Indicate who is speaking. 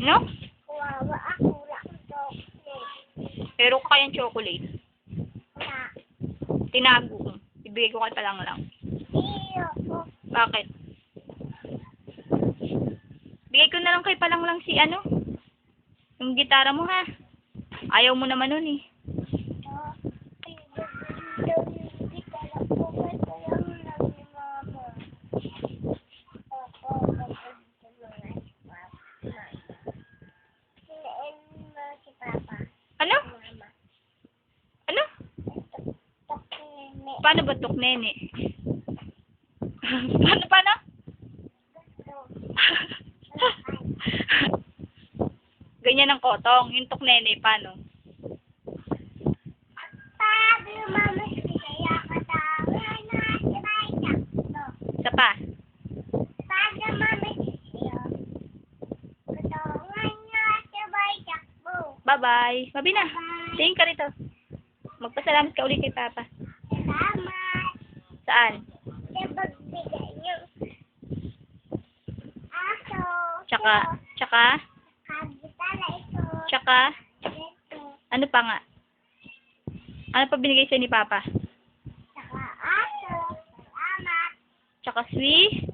Speaker 1: No?
Speaker 2: Kawawa ako, wala akong chocolate.
Speaker 1: Pero kayang chocolate.
Speaker 2: Wala.
Speaker 1: Tinago ko. Ibigay ko kay Palang lang.
Speaker 2: Ayoko.
Speaker 1: Bakit? Bigay ko na lang kay Palang lang si ano? Yung gitara mo ha. Ayaw mo naman nun eh. Ano? Ano? Paano ba tok nene? Paano? Ganyan ang kotong. Yung tok nene, paano? Isa pa. Bye-bye. Mabi na. Tingin ka rito. Magpasalamat ka ulit kay Papa.
Speaker 2: Salamat.
Speaker 1: Saan?
Speaker 2: Sa pagbigay niyo. Aso.
Speaker 1: Tsaka,
Speaker 2: Kagitala ito.
Speaker 1: tsaka,
Speaker 2: Ito.
Speaker 1: ano pa nga? Ano pa binigay sa'yo ni Papa?
Speaker 2: Saka aso. Salamat.
Speaker 1: Tsaka sweet.